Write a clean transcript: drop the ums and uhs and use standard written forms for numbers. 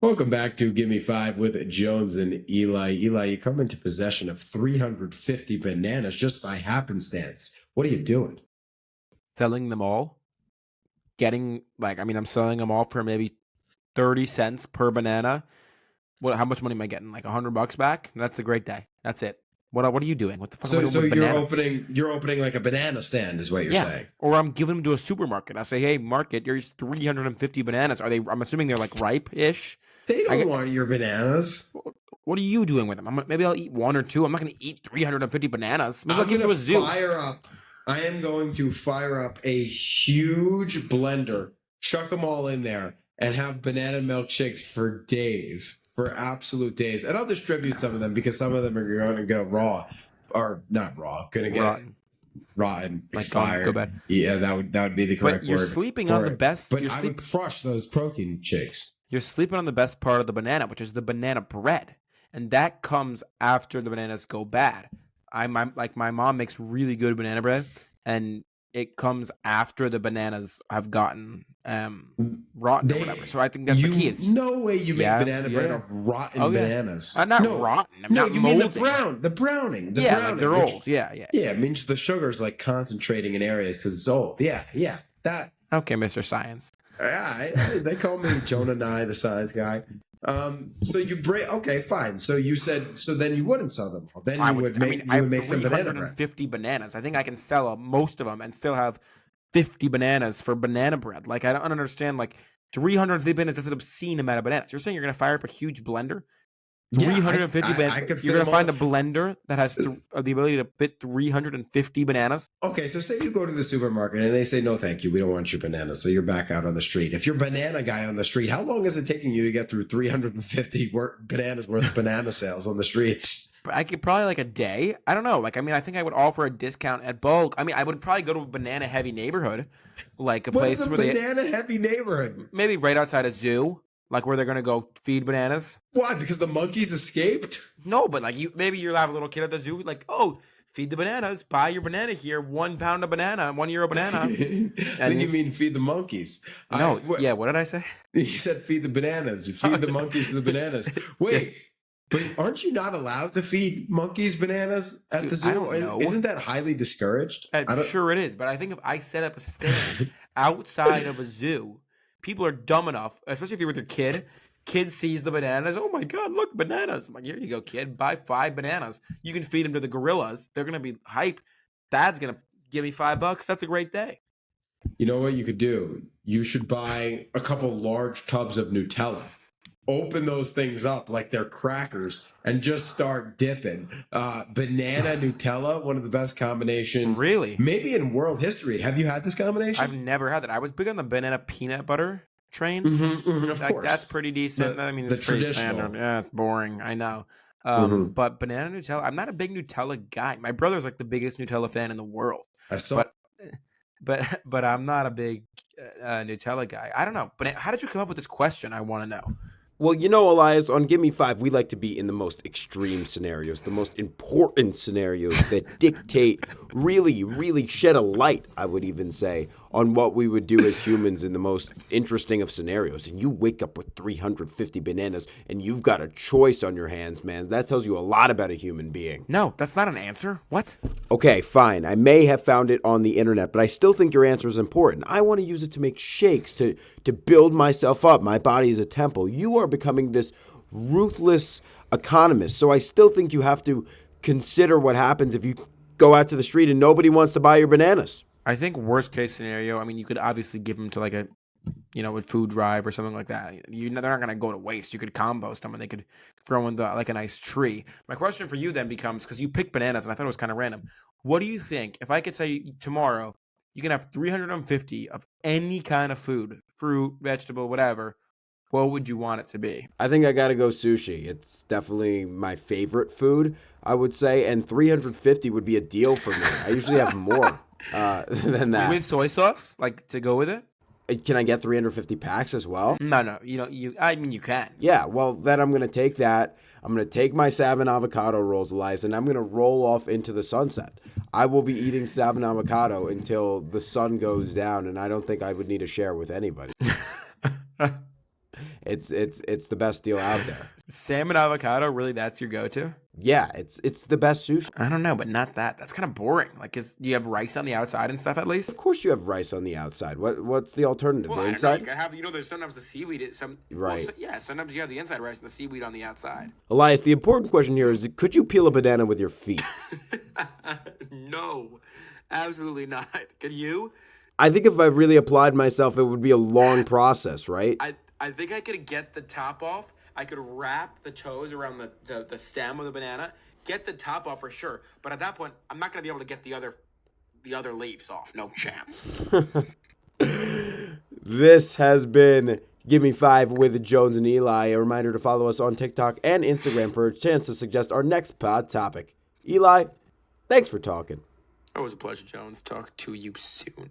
Welcome back to Give Me Five with Jones and Eli. Eli, you come into possession of 350 bananas just by happenstance. What are you doing? Selling them all, I'm selling them all for maybe 30 cents per banana. How much money am I getting? Like $100 back? That's a great day. That's it. What are you doing? What the fuck am I So, doing so with you're bananas? opening like a banana stand, is what you're Yeah. saying. Or I'm giving them to a supermarket. I say, hey, market, here's 350 bananas. I'm assuming they're like ripe-ish. They I don't get, want your bananas. what are you doing with them? Maybe I'll eat one or two. I'm not going to eat 350 bananas. Maybe I'll I'm give them gonna to a zoo. fire up. I am going to fire up a huge blender, chuck them all in there, and have banana milkshakes for days, for absolute days. And I'll distribute some of them because some of them are going to go raw, or not raw, going to get Rotten. rotten, Like go expired. bad. Yeah, that would be the But correct you're word sleeping on for the it. best. But I would crush those protein shakes. You're sleeping on the best part of the banana, which is the banana bread, and that comes after the bananas go bad. My mom makes really good banana bread, and it comes after the bananas have gotten rotten or whatever. So I think that's the key. No way you make banana bread yeah. off rotten Oh yeah, bananas. not No, rotten. I'm no, not you molding. mean the browning, yeah, browning, like they're which, old. Yeah. Yeah, it means the sugar's like concentrating in areas because it's old. Yeah, that. Okay, Mr. Science. They call me Jonah Nye, the science guy. So you break. Okay, fine. So you said. So then you wouldn't sell them all. Then you would make. I You have would make some banana bread. 350 bananas. I think I can sell most of them and still have 50 bananas for banana bread. Like I don't understand. Like 350 bananas. That's an obscene amount of bananas. You're saying you're gonna fire up a huge blender? 350 bananas. You're gonna find a blender that has the ability to fit 350 bananas. Okay, so say you go to the supermarket and they say, no, thank you, we don't want your bananas. So you're back out on the street. If you're banana guy on the street, how long is it taking you to get through 350 bananas worth of banana sales on the streets? I could probably like a day. I don't know. I think I would offer a discount at bulk. I would probably go to a banana heavy neighborhood, like a place where banana heavy neighborhood? Maybe right outside a zoo. Like where they're gonna go feed bananas. Why? Because the monkeys escaped? No, but like maybe you'll have a little kid at the zoo, like, oh, feed the bananas, buy your banana here, €1 a banana, €1 banana. And you mean feed the monkeys? No, yeah. What did I say? You said feed the bananas. You feed the monkeys to the bananas. Wait, but aren't you not allowed to feed monkeys bananas at the zoo? I don't know. Isn't that highly discouraged? I'm sure it is, but I think if I set up a stand outside of a zoo. People are dumb enough, especially if you're with your kid. Kid sees the bananas. Oh my God, look, bananas. I'm like, here you go, kid. Buy 5 bananas. You can feed them to the gorillas. They're going to be hyped. Dad's going to give me $5. That's a great day. You know what you could do? You should buy a couple large tubs of Nutella. Open those things up like they're crackers and just start dipping. Banana Nutella, one of the best combinations. Really? Maybe in world history. Have you had this combination? I've never had that. I was big on the banana peanut butter train. Of course. That's pretty decent. It's the pretty traditional. standard. Yeah, it's boring. I know. But banana Nutella, I'm not a big Nutella guy. My brother's like the biggest Nutella fan in the world. I saw. But I'm not a big Nutella guy. I don't know. But how did you come up with this question? I want to know. Well, Elias, on Give Me Five, we like to be in the most extreme scenarios, the most important scenarios that dictate, really, really shed a light, I would even say, on what we would do as humans in the most interesting of scenarios. And you wake up with 350 bananas, and you've got a choice on your hands, man. That tells you a lot about a human being. No, that's not an answer. What? Okay, fine. I may have found it on the internet, but I still think your answer is important. I want to use it to make shakes, to build myself up. My body is a temple. You are becoming this ruthless economist, so I still think you have to consider what happens if you go out to the street and nobody wants to buy your bananas. I think worst case scenario, you could obviously give them to like a food drive or something like that. They're not going to go to waste. You could compost them and they could grow in like a nice tree. My question for you then becomes, because you picked bananas and I thought it was kind of random, what do you think if I could say tomorrow you can have 350 of any kind of food, fruit, vegetable, whatever, what would you want it to be? I think I got to go sushi. It's definitely my favorite food, I would say, and 350 would be a deal for me. I usually have more than that. With soy sauce, like to go with it? Can I get 350 packs as well? No. You can. Yeah, well, then I'm going to take that. I'm going to take my salmon avocado rolls, Elias, and I'm going to roll off into the sunset. I will be eating salmon avocado until the sun goes down, and I don't think I would need to share with anybody. It's the best deal out there. Salmon avocado, really? That's your go-to? Yeah, it's the best sushi. I don't know, but not that. That's kind of boring. Like, do you have rice on the outside and stuff at least? Of course, you have rice on the outside. What's the alternative? Well, The I don't know. inside? You can have, there's sometimes the seaweed. Right. Yeah, sometimes you have the inside rice and the seaweed on the outside. Elias, the important question here is: could you peel a banana with your feet? No, absolutely not. Can you? I think if I really applied myself, it would be a long process, right? I think I could get the top off. I could wrap the toes around the stem of the banana, get the top off for sure. But at that point, I'm not going to be able to get the other leaves off. No chance. This has been Gimme 5 with Jones and Eli. A reminder to follow us on TikTok and Instagram for a chance to suggest our next pod topic. Eli, thanks for talking. Always a pleasure, Jones. Talk to you soon.